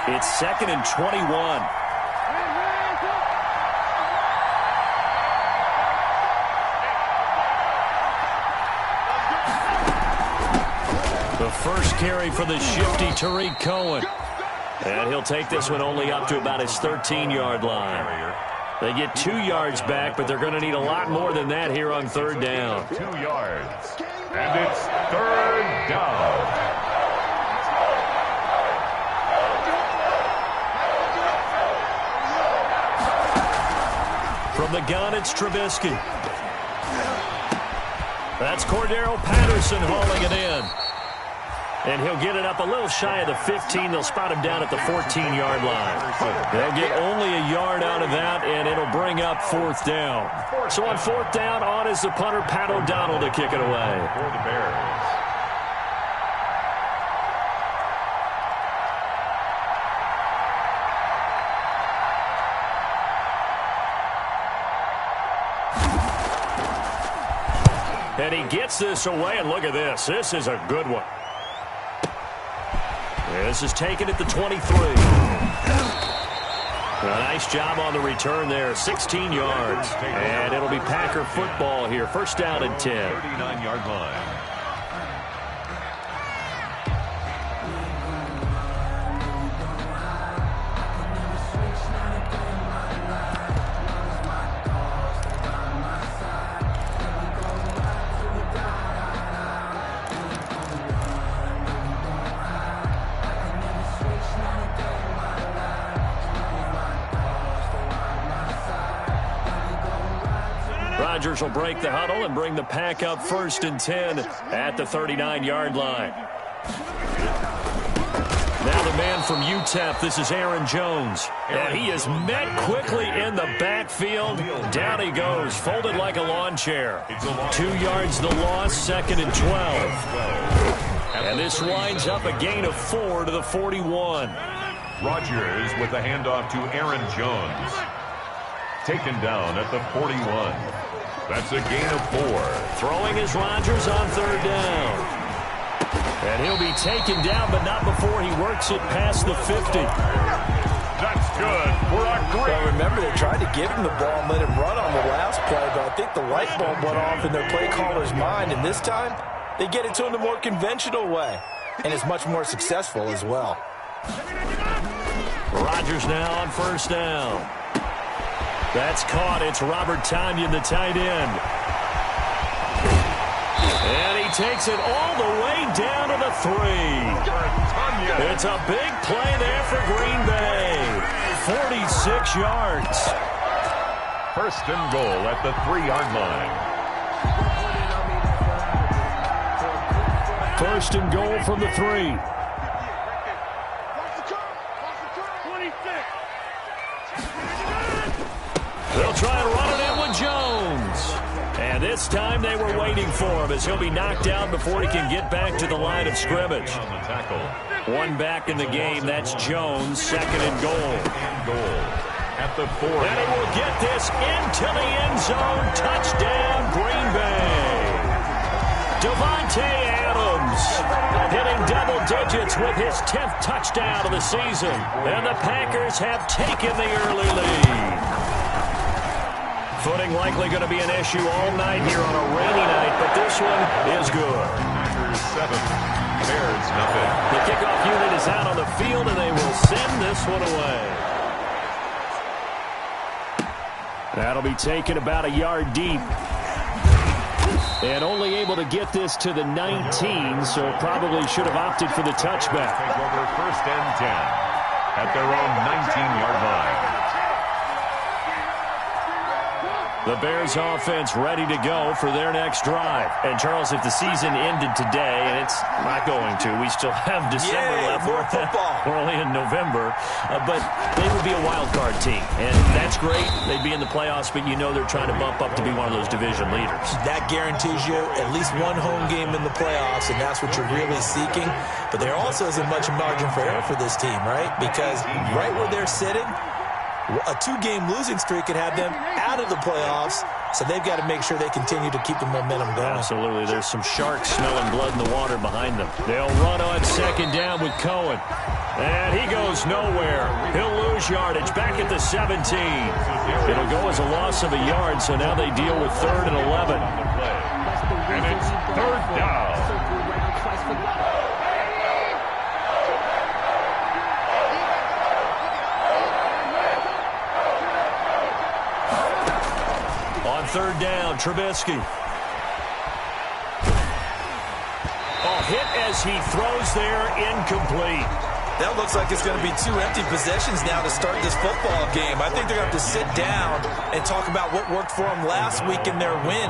It's 2nd and 21. The first carry for the shifty Tariq Cohen. And he'll take this one only up to about his 13-yard line. They get 2 yards back, but they're going to need a lot more than that here on 3rd down. 2 yards. And it's 3rd down. From the gun, it's Trubisky. That's Cordero Patterson hauling it in. And he'll get it up a little shy of the 15. They'll spot him down at the 14-yard line. They'll get only a yard out of that, and it'll bring up 4th down. So on 4th down, on is the punter, Pat O'Donnell, to kick it away. For the Bears. And he gets this away, and look at this. This is a good one. This is taken at the 23. A nice job on the return there. 16 yards. And it'll be Packer football here. 1st down and 10. 39-yard line. Rodgers will break the huddle and bring the Pack up 1st and 10 at the 39-yard line. Now the man from UTEP, this is Aaron Jones. And he is met quickly in the backfield. Down he goes, folded like a lawn chair. 2 yards the loss, 2nd and 12. And this winds up a gain of 4 to the 41. Rodgers with the handoff to Aaron Jones. Taken down at the 41. That's a gain of 4. Throwing is Rodgers on 3rd down. And he'll be taken down, but not before he works it past the 50. That's good for a great. Well, remember, they tried to give him the ball and let him run on the last play, but I think the light bulb went off in their play caller's mind, and this time they get it to him the more conventional way, and it's much more successful as well. Rodgers now on 1st down. That's caught. It's Robert Tonyan, the tight end. And he takes it all the way down to the 3. It's a big play there for Green Bay. 46 yards. 1st and goal at the 3-yard line. 1st and goal from the 3. They'll try and run it in with Jones. And this time they were waiting for him as he'll be knocked out before he can get back to the line of scrimmage. One back in the game, that's Jones, 2nd and goal. At the 4. And he will get this into the end zone. Touchdown, Green Bay. Devontae Adams hitting double digits with his 10th touchdown of the season. And the Packers have taken the early lead. Footing likely going to be an issue all night here on a rainy night, but this one is good. Packers 7, Bears nothing. The kickoff unit is out on the field, and they will send this one away. That'll be taken about a yard deep. And only able to get this to the 19, so probably should have opted for the touchback. Take over 1st and 10 at their own 19-yard line. The Bears offense ready to go for their next drive. And, Charles, if the season ended today, and it's not going to, we still have December left. More football. We're only in November. But they would be a wild card team. And that's great. They'd be in the playoffs, but you know they're trying to bump up to be one of those division leaders. That guarantees you at least one home game in the playoffs, and that's what you're really seeking. But there also isn't much margin for error for this team, right? Because right where they're sitting, a 2-game losing streak could have them out of the playoffs, So they've got to make sure they continue to keep the momentum going. Absolutely. There's some sharks smelling blood in the water behind them. They'll run on second down with Cohen. And he goes nowhere. He'll lose yardage back at the 17. It'll go as a loss of a yard, so now they deal with 3rd and 11. And it's 3rd down. On 3rd down, Trubisky. Hit as he throws there, incomplete. That looks like it's going to be 2 empty possessions now to start this football game. I think they're going to have to sit down and talk about what worked for them last week in their win.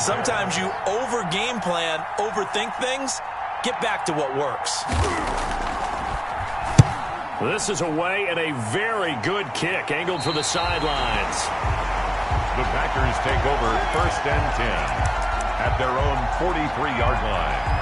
Sometimes you over-game plan, overthink things, get back to what works. This is away and a very good kick, angled for the sidelines. The Packers take over 1st and 10 at their own 43-yard line.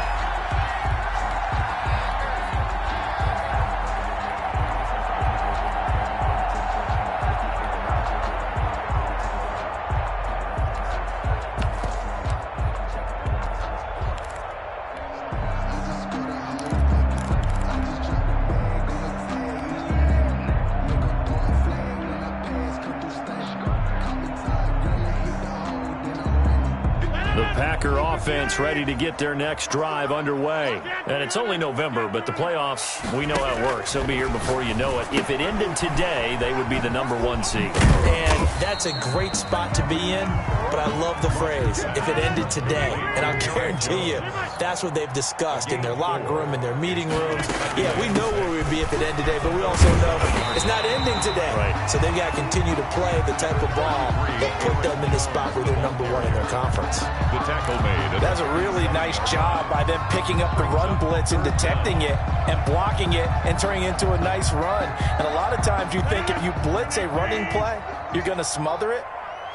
Packer offense ready to get their next drive underway. And it's only November, but the playoffs, we know how it works. They'll be here before you know it. If it ended today, they would be the #1 seed. And that's a great spot to be in, but I love the phrase, if it ended today. And I'll guarantee you, that's what they've discussed in their locker room, in their meeting rooms. Yeah, we know where we'd be if it ended today, but we also know it's not ending today. Right. So they've got to continue to play the type of ball that put them in the spot where they're #1 in their conference. The tackle made. That's a really nice job by them picking up the run blitz and detecting it and blocking it and turning it into a nice run. And a lot of times you think if you blitz a running play, you're going to smother it.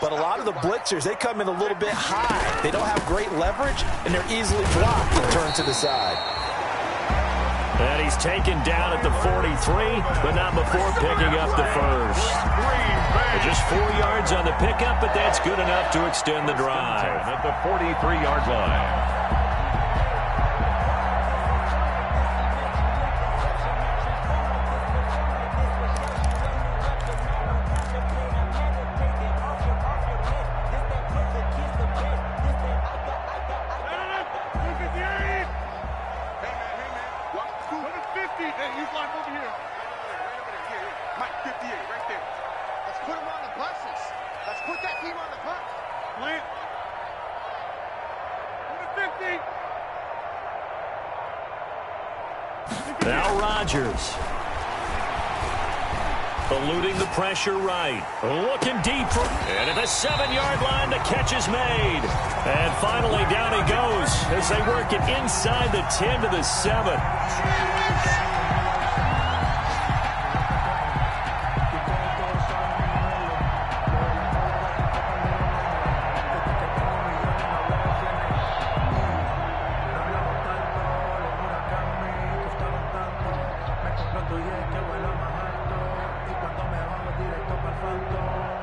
But a lot of the blitzers, they come in a little bit high. They don't have great leverage, and they're easily blocked and turned to the side. And he's taken down at the 43, but not before picking up the first. Just 4 yards on the pickup, but that's good enough to extend the drive. At the 43-yard line. Now Rodgers. Eluding the pressure right. Looking deep. And at the 7-yard line, the catch is made. And finally, down he goes as they work it inside the 10 to the 7. Cuando llegue vuela más alto y cuando me bajo directo para el falto.